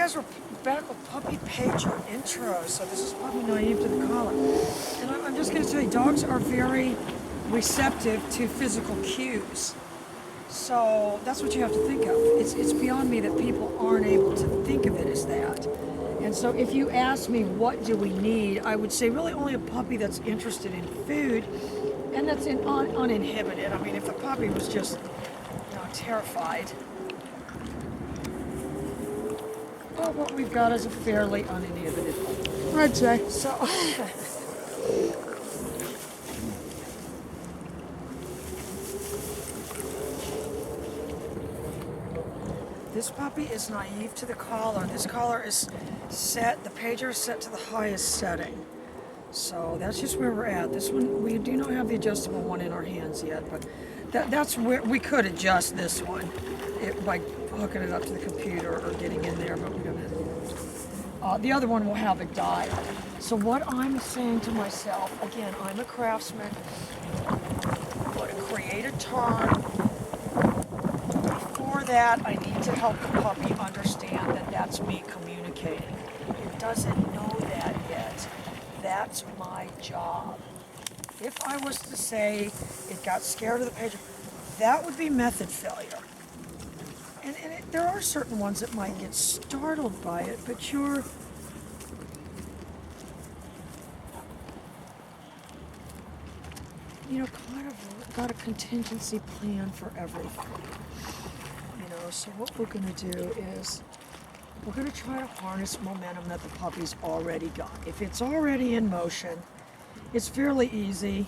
guys, we're back with Puppy Pager intro. So this is Puppy Naive to the Collar. And I'm just going to tell you, dogs are very receptive to physical cues. So that's what you have to think of. It's beyond me that people aren't able to think of it as that. And so if you ask me what do we need, I would say really only a puppy that's interested in food and that's uninhibited. I mean, if the puppy was just, terrified. Well, what we've got is a fairly uninhibited puppy. I'd say. So, this puppy is naive to the collar. This collar is set, the pager is set to the highest setting. So that's just where we're at. This one, we do not have the adjustable one in our hands yet, but that's where we could adjust this one by hooking it up to the computer or getting in there, but we don't have it. The other one will have a dial. So what I'm saying to myself, again, I'm a craftsman. I'm going to create a turn. Before that, I need to help the puppy understand that that's me communicating. It doesn't know that yet. That's my job. If I was to say it got scared of the pager, that would be method failure. And there are certain ones that might get startled by it, but you're kind of got a contingency plan for everything. So what we're going to do is we're going to try to harness momentum that the puppy's already got. If it's already in motion, it's fairly easy.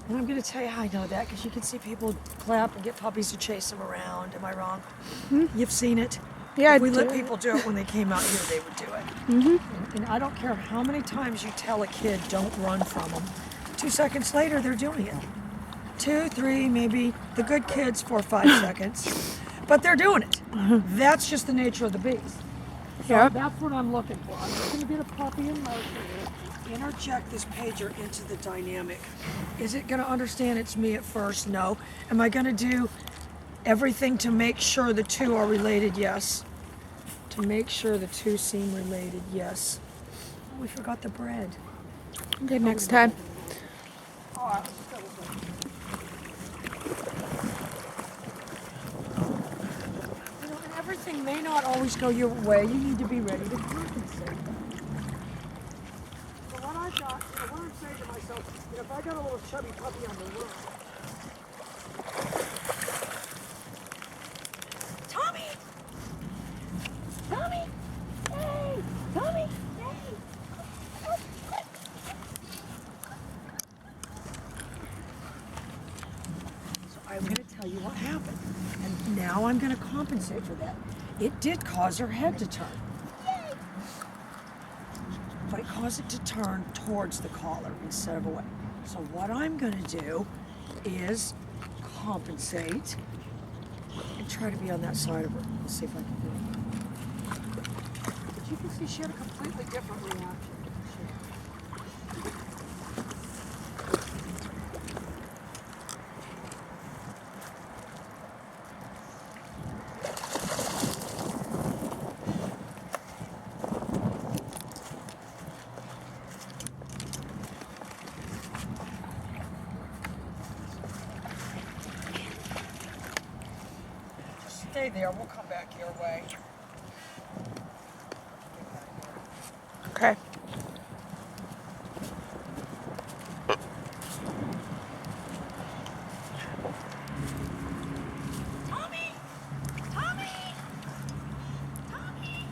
And I'm going to tell you how I know that, because you can see people clap and get puppies to chase them around. Am I wrong? Mm-hmm. You've seen it? Yeah, if we let people do it when they came out here, they would do it. Mm-hmm. And I don't care how many times you tell a kid, don't run from them. 2 seconds later, they're doing it. 2, 3, maybe the good kids, 4 or 5 seconds. But they're doing it. That's just the nature of the beast. So Yeah. that's what I'm looking for. I'm just going to get a puppy in motion. Interject this pager into the dynamic. Is it going to understand it's me at first? No. Am I going to do everything to make sure the two are related? Yes. To make sure the two seem related? Yes. Oh, we forgot the bread. Okay, next time. All right, let's just go this way. And everything may not always go your way. You need to be ready to compensate. So what I've got, what I'm saying to myself, if I got a little chubby puppy on the roof, Tommy! Tommy! Hey! Tommy! Hey! So I'm going to tell you what happened. And now I'm going to compensate for that. It did cause her head to turn. But it caused it to turn towards the collar instead of away. So what I'm going to do is compensate and try to be on that side of her. Let's see if I can do it. But you can see she had a completely different reaction. Stay there, we'll come back your way. Okay. Tommy! Tommy! Tommy!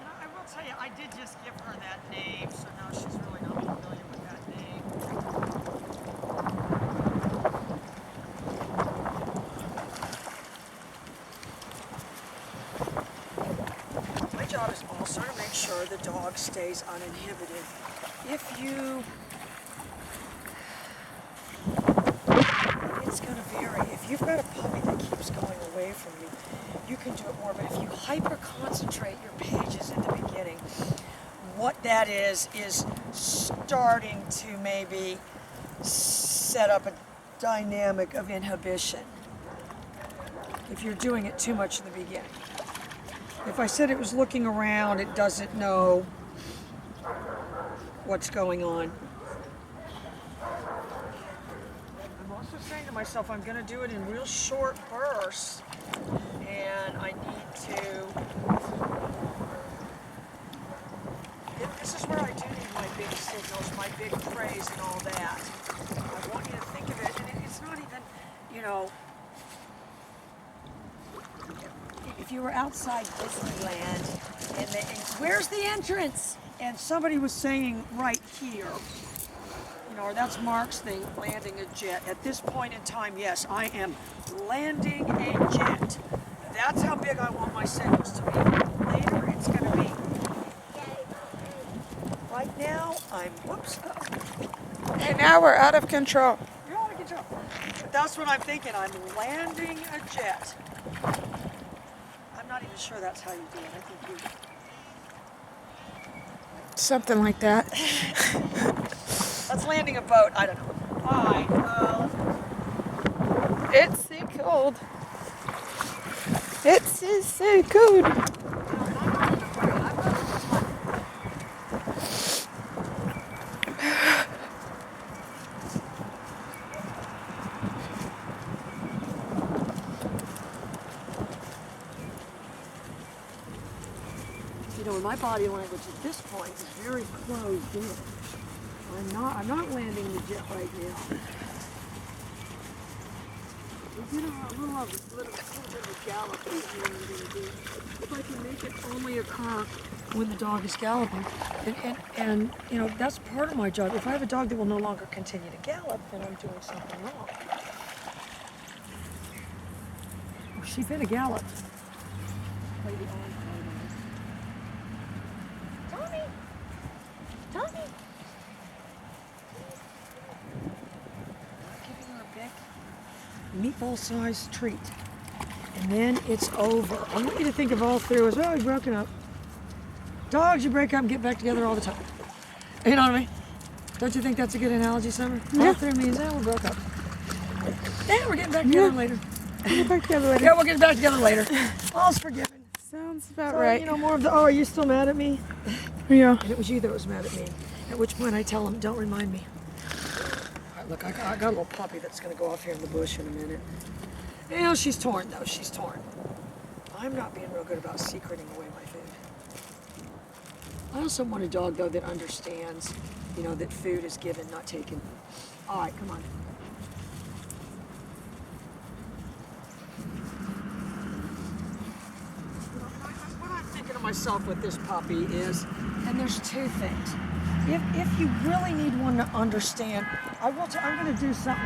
I will tell you, I did just give her that name, so now she's really not familiar with that name. My job is also to make sure the dog stays uninhibited. It's going to vary. If you've got a puppy that keeps going away from you, you can do it more. But if you hyper-concentrate your pages in the beginning, what that is starting to maybe set up a dynamic of inhibition if you're doing it too much in the beginning. If I said it was looking around, it doesn't know what's going on. I'm also saying to myself, I'm going to do it in real short bursts, and I need to. This is where I do need my big signals, my big praise, and all that. I want you to think of it, and it's not even, you know. If you were outside Disneyland, and where's the entrance? And somebody was saying right here, you know, or that's Mark's thing, landing a jet. At this point in time, yes, I am landing a jet. That's how big I want my signals to be. Later, it's going to be. Right now, whoops. And now we're out of control. You're out of control. But that's what I'm thinking. I'm landing a jet. I'm not even sure that's how you do it. I think you. Something like that. That's landing a boat. I don't know. All right. It's so cold. It's so cold. You know, my body language at this point is very closed in. I'm not landing the jet right now. We did a little bit of a gallop is what I'm going to do. If I can make it only occur when the dog is galloping. And you know, that's part of my job. If I have a dog that will no longer continue to gallop, then I'm doing something wrong. Oh, she's been a gallop. Play the on. Tommy! Giving her a big meatball-sized treat. And then it's over. I want you to think of all three as, well, we've broken up. Dogs, you break up and get back together all the time. You know what I mean? Don't you think that's a good analogy, Summer? Yeah. All three means, we broke up. Yeah, we're getting back together later. We'll get back together later. Yeah, we'll get back together later. All's forgiven. Sounds about So, right. you know, more of the, oh, are you still mad at me? Yeah. And it was you that was mad at me. At which point I tell him, don't remind me. All right, look, I got a little puppy that's going to go off here in the bush in a minute. You know, she's torn, though. She's torn. I'm not being real good about secreting away my food. I also want a dog, though, that understands, you know, that food is given, not taken. All right, come on. What I'm thinking of myself with this puppy is, and there's two things. If you really need one to understand, I'm going to do something.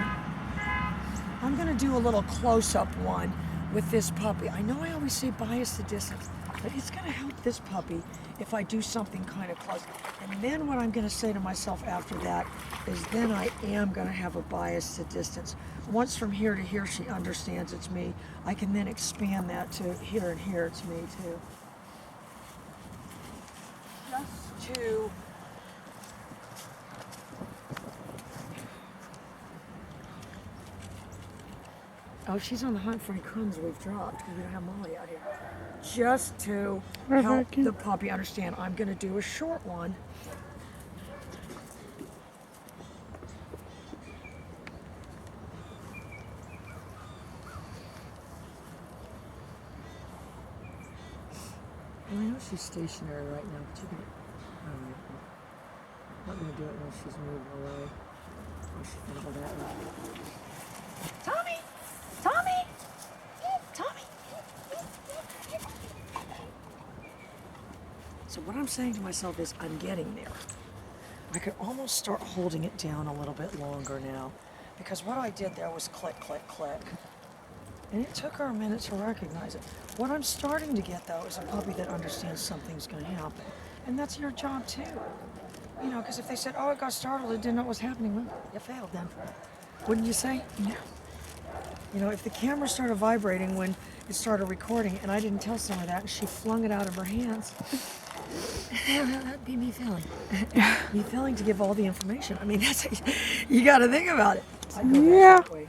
I'm going to do a little close-up one with this puppy. I know I always say bias the distance, but it's going to help this puppy if I do something kind of close. And then what I'm going to say to myself after that is then I am going to have a bias to distance. Once from here to here she understands it's me, I can then expand that to here and here it's me too. Just to oh, she's on the hunt for any crumbs we've dropped because we don't have Molly out here. Just to help the puppy understand, I'm going to do a short one. Well, I know she's stationary right now, but you can. I'm not going to do it when she's moving away. I should handle that right. Tommy! Tommy! Tommy! So what I'm saying to myself is I'm getting there. I could almost start holding it down a little bit longer now because what I did there was click, click, click. And it took her a minute to recognize it. What I'm starting to get though is a puppy that understands something's going to happen. And that's your job too. You know, because if they said, oh, it got startled, it didn't know what was happening, well, you failed then. Wouldn't you say? Yeah. You know, if the camera started vibrating when it started recording and I didn't tell Summer that and she flung it out of her hands, That'd be me failing. Me failing to give all the information. I mean, that's you got to think about it. I go back Yeah. that way.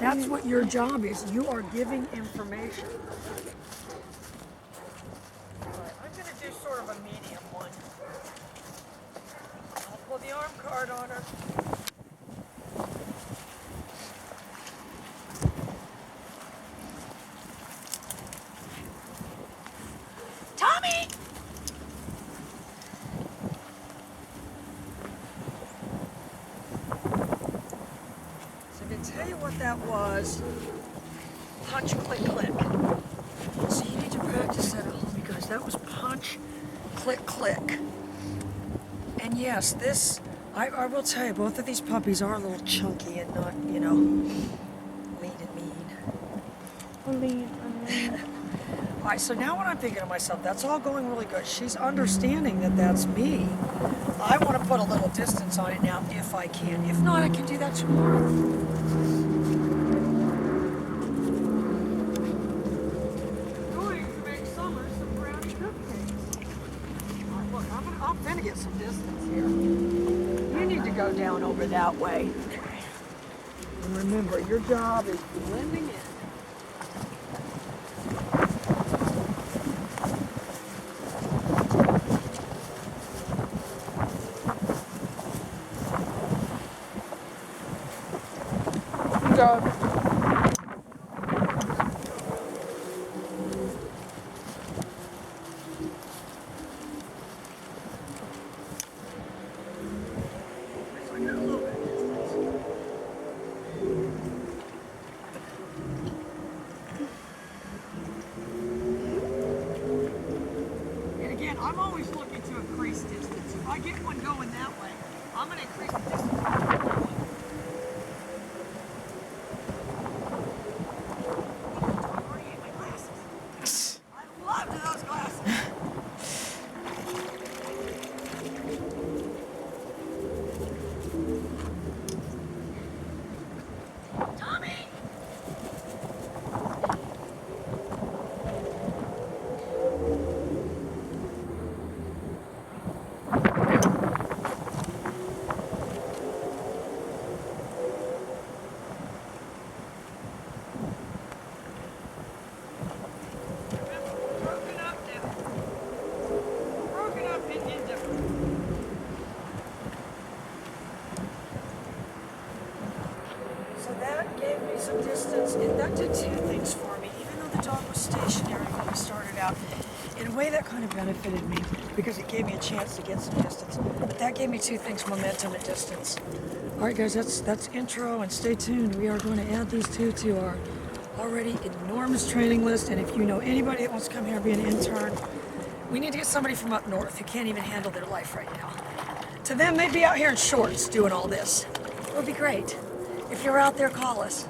That's what your job is. You are giving information. All right, I'm going to do sort of a medium one. I'll pull the arm card on her. Tommy! So to tell you what that was, punch, click, click. So you need to practice that at home, because that was punch, click, click. And yes, this, I will tell you, both of these puppies are a little chunky and not, you know, lean and mean. All right, so now when I'm thinking to myself, that's all going really good. She's understanding that that's me. I want to put a little distance on it now if I can. If not, I can do that tomorrow. Going to make Summer some brownie cupcakes. All right, look, I'm going to get some distance here. You need to go down over that way. And remember, your job is blending in. Go. And again, I'm always looking to increase distance. If I get one going that way, I'm going to increase the distance. I loved those glasses. Tommy! Broken up now. Broken up and indifferent. So that gave me some distance, and that did two things for me. Even though the dog was stationary when we started out, in a way that kind of benefited me because it gave me a chance to get some distance. But that gave me two things: momentum and distance. All right, guys, that's intro, and stay tuned. We are going to add these two to our already enormous training list. And if you know anybody that wants to come here and be an intern, we need to get somebody from up north who can't even handle their life right now. To them, they'd be out here in shorts doing all this. It would be great. If you're out there, call us.